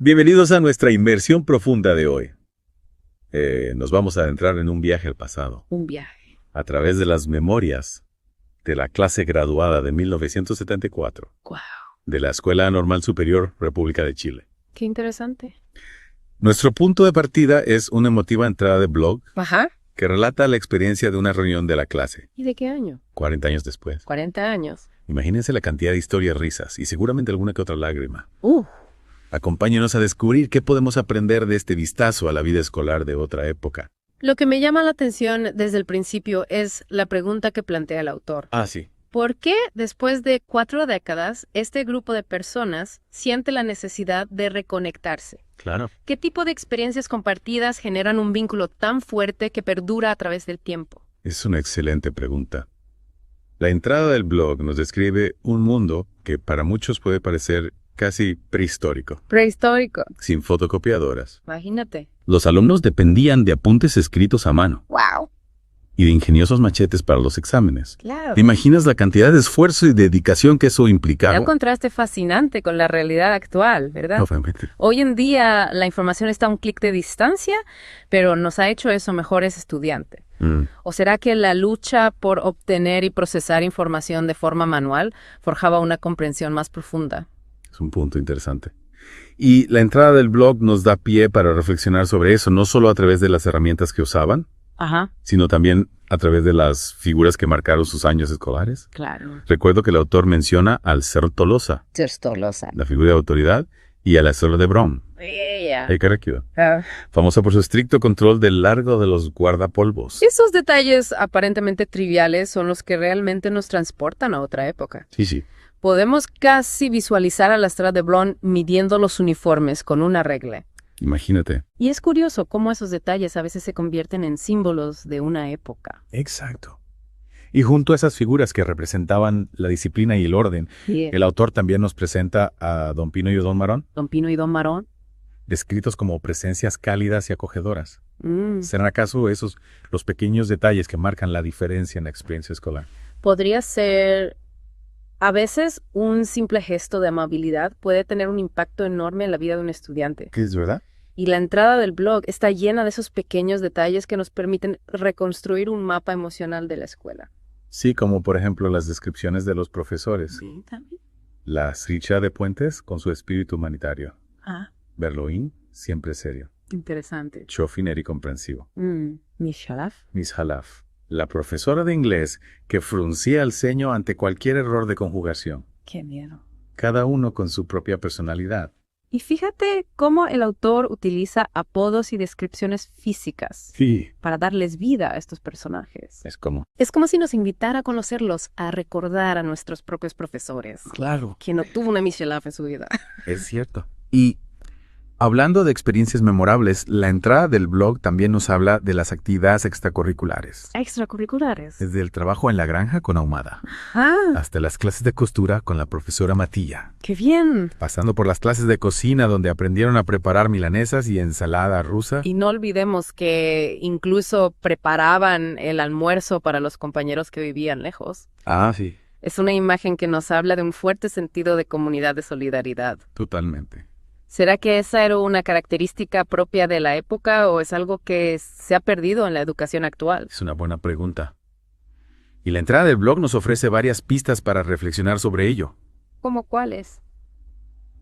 Bienvenidos a nuestra inmersión profunda de hoy. Nos vamos a adentrar en un viaje al pasado, Un viaje. a través de las memorias de la clase graduada de 1974 Wow. de la Escuela Normal Superior República de Chile. Qué interesante. Nuestro punto de partida es una emotiva entrada de blog Ajá. que relata la experiencia de una reunión de la clase, ¿Y de qué año? 40 años después. 40 años. Imagínense la cantidad de historias, risas y seguramente alguna que otra lágrima. Uh, Acompáñenos a descubrir qué podemos aprender de este vistazo a la vida escolar de otra época. Lo que me llama la atención desde el principio es la pregunta que plantea el autor. Ah, sí. ¿Por qué después de 4 décadas este grupo de personas siente la necesidad de reconectarse? Claro. ¿Qué tipo de experiencias compartidas generan un vínculo tan fuerte que perdura a través del tiempo? Es una excelente pregunta. La entrada del blog nos describe un mundo que para muchos puede parecer casi prehistórico, Prehistórico. sin fotocopiadoras. Imagínate. Los alumnos dependían de apuntes escritos a mano Wow. y de ingeniosos machetes para los exámenes. Claro. ¿Te imaginas la cantidad de esfuerzo y dedicación que eso implicaba? Era un contraste fascinante con la realidad actual, ¿verdad? Obviamente. Hoy en día la información está a un clic de distancia, pero nos ha hecho eso mejores estudiantes. ¿O será que la lucha por obtener y procesar información de forma manual forjaba una comprensión más profunda? Es un punto interesante. Y la entrada del blog nos da pie para reflexionar sobre eso, no solo a través de las herramientas que usaban, Ajá, sino también a través de las figuras que marcaron sus años escolares. claro. Recuerdo que el autor menciona al Ser Tolosa, la figura de autoridad, y a la Ser de Brom, famosa por su estricto control del largo de los guardapolvos. Esos detalles aparentemente triviales son los que realmente nos transportan a otra época. Sí. Podemos casi visualizar a la Estrada de Bron midiendo los uniformes con una regla. Imagínate. Y es curioso cómo esos detalles a veces se convierten en símbolos de una época. Exacto. Y junto a esas figuras que representaban la disciplina y el orden, el autor también nos presenta a Don Pino y Don Marón, Don Pino y Don Marón. descritos como presencias cálidas y acogedoras. Mm. ¿Serán acaso esos los pequeños detalles que marcan la diferencia en la experiencia escolar? Podría ser... A veces un simple gesto de amabilidad puede tener un impacto enorme en la vida de un estudiante. ¿Qué es verdad? Y la entrada del blog está llena de esos pequeños detalles que nos permiten reconstruir un mapa emocional de la escuela. Sí, como por ejemplo las descripciones de los profesores. Sí, también. La Sricha de Puentes con su espíritu humanitario. Ah, Berloín, siempre serio. interesante. Chofiner y comprensivo. Miss Shalaf. Miss Halaf, la profesora de inglés que fruncía el ceño ante cualquier error de conjugación. Qué miedo. Cada uno con su propia personalidad. Y fíjate cómo el autor utiliza apodos y descripciones físicas Sí. para darles vida a estos personajes. Es como... Es como si nos invitara a conocerlos, a recordar a nuestros propios profesores. Claro. Quien no tuvo una Miss Shalaf en su vida. Es cierto. Y hablando de experiencias memorables, la entrada del blog también nos habla de las actividades extracurriculares. Extracurriculares. Desde el trabajo en la granja con Ahumada, Ah, hasta las clases de costura con la profesora Matilla, qué bien. pasando por las clases de cocina donde aprendieron a preparar milanesas y ensalada rusa. Y no olvidemos que incluso preparaban el almuerzo para los compañeros que vivían lejos. Ah, sí. Es una imagen que nos habla de un fuerte sentido de comunidad, de solidaridad. Totalmente. ¿Será que esa era una característica propia de la época o es algo que se ha perdido en la educación actual? Es una buena pregunta. Y la entrada del blog nos ofrece varias pistas para reflexionar sobre ello. ¿Cómo cuáles?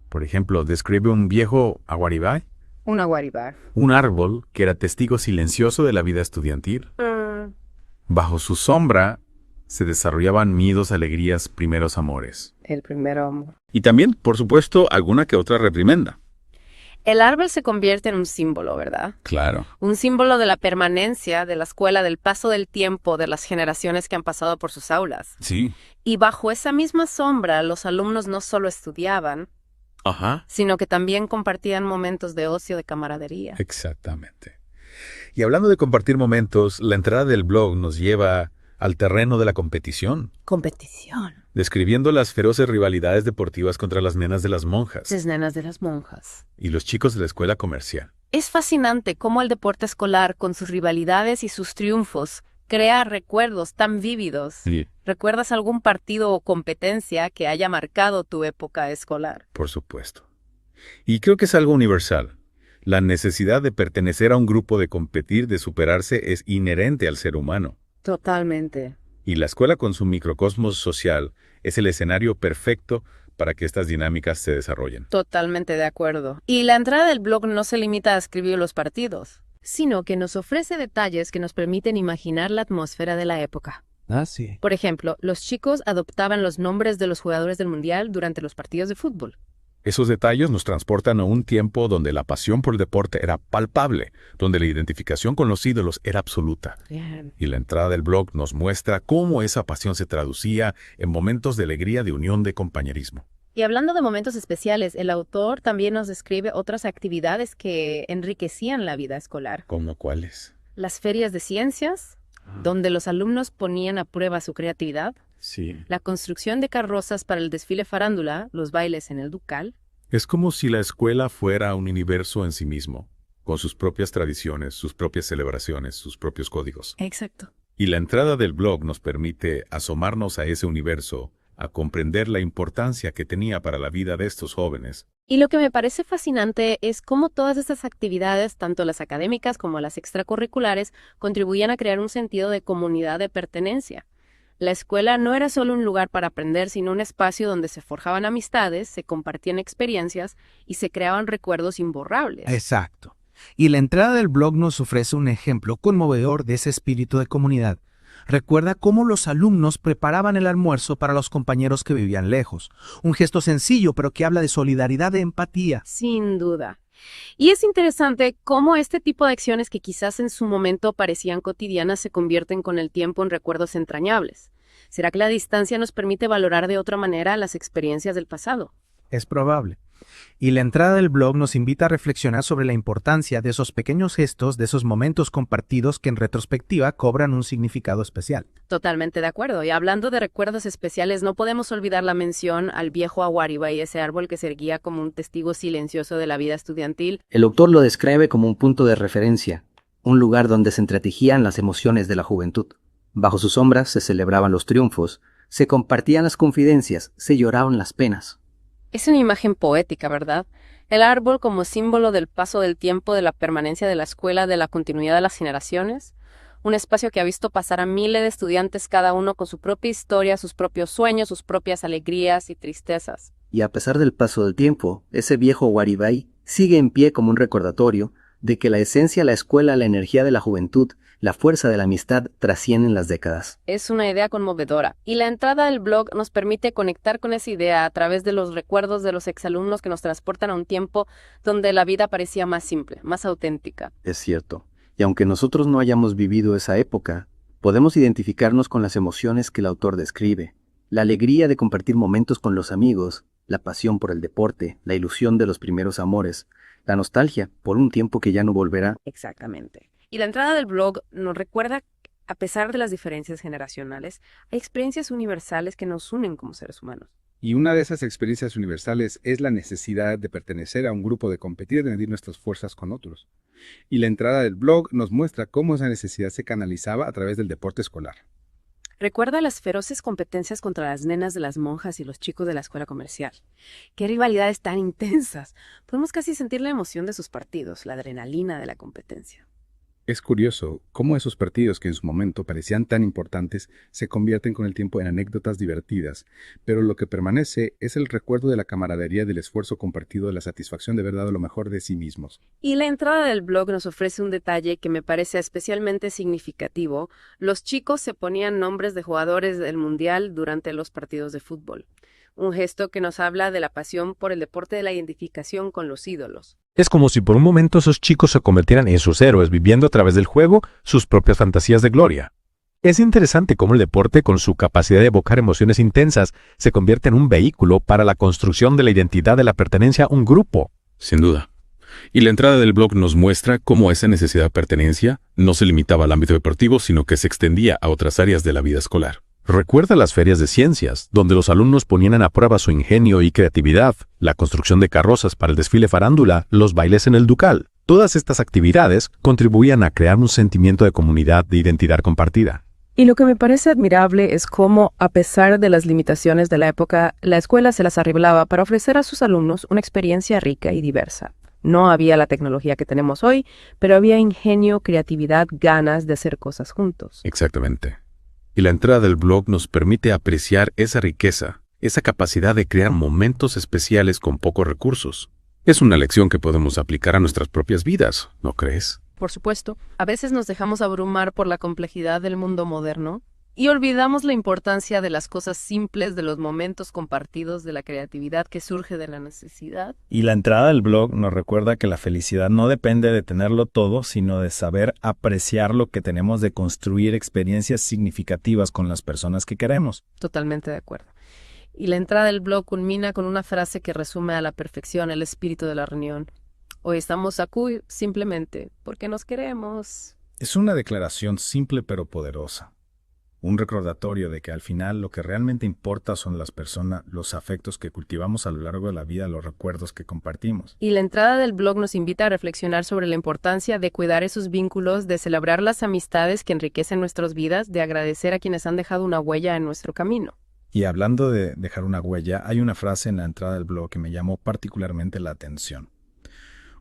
Por ejemplo, describe un viejo aguaribay, Una guaribar. un árbol que era testigo silencioso de la vida estudiantil. Bajo su sombra se desarrollaban miedos, alegrías, primeros amores. El primero amor. Y también, por supuesto, alguna que otra reprimenda. El árbol se convierte en un símbolo, ¿verdad? Claro. Un símbolo de la permanencia de la escuela, del paso del tiempo, de las generaciones que han pasado por sus aulas. Sí. Y bajo esa misma sombra, los alumnos no solo estudiaban, Ajá. sino que también compartían momentos de ocio, de camaradería. Exactamente. Y hablando de compartir momentos, la entrada del blog nos lleva al terreno de la competición, Competición. describiendo las feroces rivalidades deportivas contra las nenas de las monjas Las nenas de las monjas. y los chicos de la escuela comercial. Es fascinante cómo el deporte escolar, con sus rivalidades y sus triunfos, crea recuerdos tan vívidos. Sí. ¿Recuerdas algún partido o competencia que haya marcado tu época escolar? Por supuesto. Y creo que es algo universal. La necesidad de pertenecer a un grupo, de competir, de superarse, es inherente al ser humano. Totalmente. Y la escuela con su microcosmos social es el escenario perfecto para que estas dinámicas se desarrollen. Totalmente de acuerdo. Y la entrada del blog no se limita a escribir los partidos, sino que nos ofrece detalles que nos permiten imaginar la atmósfera de la época. Ah, sí. Por ejemplo, los chicos adoptaban los nombres de los jugadores del Mundial durante los partidos de fútbol. Esos detalles nos transportan a un tiempo donde la pasión por el deporte era palpable, donde la identificación con los ídolos era absoluta. Bien. Y la entrada del blog nos muestra cómo esa pasión se traducía en momentos de alegría, de unión, de compañerismo. Y hablando de momentos especiales, el autor también nos describe otras actividades que enriquecían la vida escolar. ¿Cómo cuáles? Las ferias de ciencias, donde los alumnos ponían a prueba su creatividad. Sí. La construcción de carrozas para el desfile farándula, los bailes en el Ducal. Es como si la escuela fuera un universo en sí mismo, con sus propias tradiciones, sus propias celebraciones, sus propios códigos. Exacto. Y la entrada del blog nos permite asomarnos a ese universo, a comprender la importancia que tenía para la vida de estos jóvenes. Y lo que me parece fascinante es cómo todas estas actividades, tanto las académicas como las extracurriculares, contribuían a crear un sentido de comunidad, de pertenencia. La escuela no era solo un lugar para aprender, sino un espacio donde se forjaban amistades, se compartían experiencias y se creaban recuerdos imborrables. Exacto. Y la entrada del blog nos ofrece un ejemplo conmovedor de ese espíritu de comunidad. Recuerda cómo los alumnos preparaban el almuerzo para los compañeros que vivían lejos. Un gesto sencillo, pero que habla de solidaridad e empatía. Sin duda. Y es interesante cómo este tipo de acciones que quizás en su momento parecían cotidianas se convierten con el tiempo en recuerdos entrañables. ¿Será que la distancia nos permite valorar de otra manera las experiencias del pasado? Es probable. Y la entrada del blog nos invita a reflexionar sobre la importancia de esos pequeños gestos, de esos momentos compartidos que en retrospectiva cobran un significado especial. Totalmente de acuerdo. Y hablando de recuerdos especiales, no podemos olvidar la mención al viejo Aguaribay, ese árbol que se erguía como un testigo silencioso de la vida estudiantil. El autor lo describe como un punto de referencia, un lugar donde se entretejían las emociones de la juventud. Bajo sus sombras se celebraban los triunfos, se compartían las confidencias, se lloraban las penas. Es una imagen poética, ¿verdad? El árbol como símbolo del paso del tiempo, de la permanencia de la escuela, de la continuidad de las generaciones. Un espacio que ha visto pasar a miles de estudiantes, cada uno con su propia historia, sus propios sueños, sus propias alegrías y tristezas. Y a pesar del paso del tiempo, ese viejo Aguaribay sigue en pie como un recordatorio de que la esencia de la escuela, la energía de la juventud, la fuerza de la amistad trascienden las décadas. Es una idea conmovedora. Y la entrada del blog nos permite conectar con esa idea a través de los recuerdos de los exalumnos que nos transportan a un tiempo donde la vida parecía más simple, más auténtica. Es cierto. Y aunque nosotros no hayamos vivido esa época, podemos identificarnos con las emociones que el autor describe. La alegría de compartir momentos con los amigos, la pasión por el deporte, la ilusión de los primeros amores, la nostalgia por un tiempo que ya no volverá. Exactamente. Y la entrada del blog nos recuerda, a pesar de las diferencias generacionales, hay experiencias universales que nos unen como seres humanos. Y una de esas experiencias universales es la necesidad de pertenecer a un grupo, de competir, de medir nuestras fuerzas con otros. Y la entrada del blog nos muestra cómo esa necesidad se canalizaba a través del deporte escolar. Recuerda las feroces competencias contra las nenas de las monjas y los chicos de la escuela comercial. ¡Qué rivalidades tan intensas! Podemos casi sentir la emoción de sus partidos, la adrenalina de la competencia. Es curioso cómo esos partidos que en su momento parecían tan importantes se convierten con el tiempo en anécdotas divertidas, pero lo que permanece es el recuerdo de la camaradería, del esfuerzo compartido, de la satisfacción de haber dado lo mejor de sí mismos. Y la entrada del blog nos ofrece un detalle que me parece especialmente significativo. Los chicos se ponían nombres de jugadores del Mundial durante los partidos de fútbol. Un gesto que nos habla de la pasión por el deporte, de la identificación con los ídolos. Es como si por un momento esos chicos se convirtieran en sus héroes, viviendo a través del juego sus propias fantasías de gloria. Es interesante cómo el deporte, con su capacidad de evocar emociones intensas, se convierte en un vehículo para la construcción de la identidad de la pertenencia a un grupo. Sin duda. Y la entrada del blog nos muestra cómo esa necesidad de pertenencia no se limitaba al ámbito deportivo, sino que se extendía a otras áreas de la vida escolar. Recuerda las ferias de ciencias, donde los alumnos ponían a prueba su ingenio y creatividad, la construcción de carrozas para el desfile farándula, los bailes en el Ducal. Todas estas actividades contribuían a crear un sentimiento de comunidad, de identidad compartida. Y lo que me parece admirable es cómo, a pesar de las limitaciones de la época, la escuela se las arreglaba para ofrecer a sus alumnos una experiencia rica y diversa. No había la tecnología que tenemos hoy, pero había ingenio, creatividad, ganas de hacer cosas juntos. Exactamente. Y la entrada del blog nos permite apreciar esa riqueza, esa capacidad de crear momentos especiales con pocos recursos. Es una lección que podemos aplicar a nuestras propias vidas, ¿no crees? Por supuesto, a veces nos dejamos abrumar por la complejidad del mundo moderno y olvidamos la importancia de las cosas simples, de los momentos compartidos, de la creatividad que surge de la necesidad. Y la entrada del blog nos recuerda que la felicidad no depende de tenerlo todo, sino de saber apreciar lo que tenemos, de construir experiencias significativas con las personas que queremos. Totalmente de acuerdo. Y la entrada del blog culmina con una frase que resume a la perfección el espíritu de la reunión. Hoy estamos aquí simplemente porque nos queremos. Es una declaración simple pero poderosa. Un recordatorio de que al final lo que realmente importa son las personas, los afectos que cultivamos a lo largo de la vida, los recuerdos que compartimos. Y la entrada del blog nos invita a reflexionar sobre la importancia de cuidar esos vínculos, de celebrar las amistades que enriquecen nuestras vidas, de agradecer a quienes han dejado una huella en nuestro camino. Y hablando de dejar una huella, hay una frase en la entrada del blog que me llamó particularmente la atención.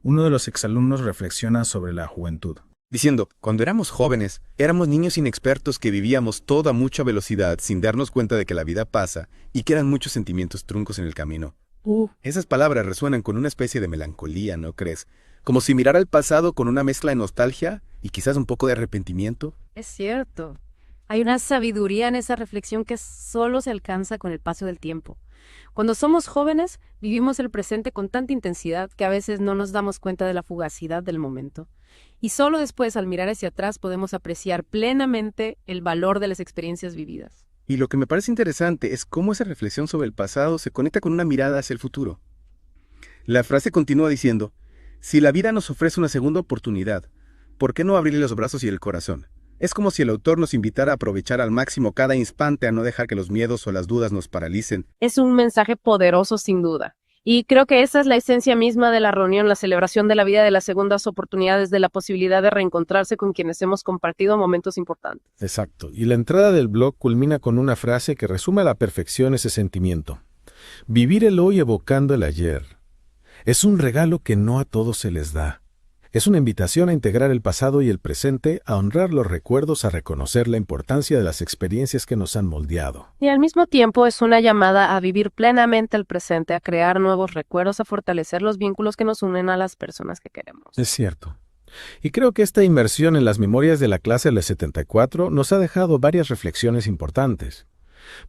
Uno de los exalumnos reflexiona sobre la juventud, diciendo, cuando éramos jóvenes, éramos niños inexpertos que vivíamos todo a mucha velocidad sin darnos cuenta de que la vida pasa y que eran muchos sentimientos truncos en el camino. Esas palabras resuenan con una especie de melancolía, ¿no crees? Como si mirara el pasado con una mezcla de nostalgia y quizás un poco de arrepentimiento. Es cierto. Hay una sabiduría en esa reflexión que solo se alcanza con el paso del tiempo. Cuando somos jóvenes, vivimos el presente con tanta intensidad que a veces no nos damos cuenta de la fugacidad del momento. Y solo después, al mirar hacia atrás, podemos apreciar plenamente el valor de las experiencias vividas. Y lo que me parece interesante es cómo esa reflexión sobre el pasado se conecta con una mirada hacia el futuro. La frase continúa diciendo, si la vida nos ofrece una segunda oportunidad, ¿por qué no abrirle los brazos y el corazón? Es como si el autor nos invitara a aprovechar al máximo cada instante, a no dejar que los miedos o las dudas nos paralicen. Es un mensaje poderoso sin duda. Y creo que esa es la esencia misma de la reunión, la celebración de la vida, de las segundas oportunidades, de la posibilidad de reencontrarse con quienes hemos compartido momentos importantes. Exacto. Y la entrada del blog culmina con una frase que resume a la perfección ese sentimiento. Vivir el hoy evocando el ayer. Es un regalo que no a todos se les da. Es una invitación a integrar el pasado y el presente, a honrar los recuerdos, a reconocer la importancia de las experiencias que nos han moldeado. Y al mismo tiempo es una llamada a vivir plenamente el presente, a crear nuevos recuerdos, a fortalecer los vínculos que nos unen a las personas que queremos. Es cierto. Y creo que esta inmersión en las memorias de la clase del 74 nos ha dejado varias reflexiones importantes.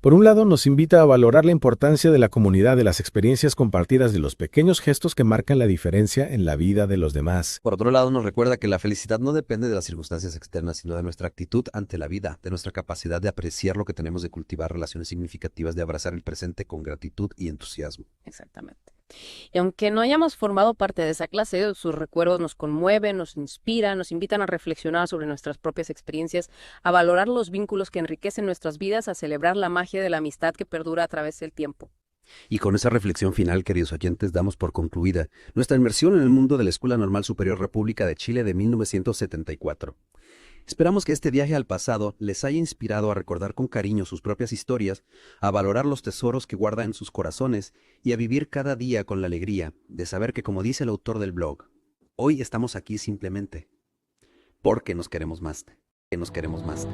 Por un lado, nos invita a valorar la importancia de la comunidad, de las experiencias compartidas, de los pequeños gestos que marcan la diferencia en la vida de los demás. Por otro lado, nos recuerda que la felicidad no depende de las circunstancias externas, sino de nuestra actitud ante la vida, de nuestra capacidad de apreciar lo que tenemos, de cultivar relaciones significativas, de abrazar el presente con gratitud y entusiasmo. Exactamente. Y aunque no hayamos formado parte de esa clase, sus recuerdos nos conmueven, nos inspiran, nos invitan a reflexionar sobre nuestras propias experiencias, a valorar los vínculos que enriquecen nuestras vidas, a celebrar la magia de la amistad que perdura a través del tiempo. Y con esa reflexión final, queridos oyentes, damos por concluida nuestra inmersión en el mundo de la Escuela Normal Superior República de Chile de 1974. Esperamos que este viaje al pasado les haya inspirado a recordar con cariño sus propias historias, a valorar los tesoros que guardan en sus corazones y a vivir cada día con la alegría de saber que, como dice el autor del blog, hoy estamos aquí simplemente porque nos queremos más, que nos queremos más.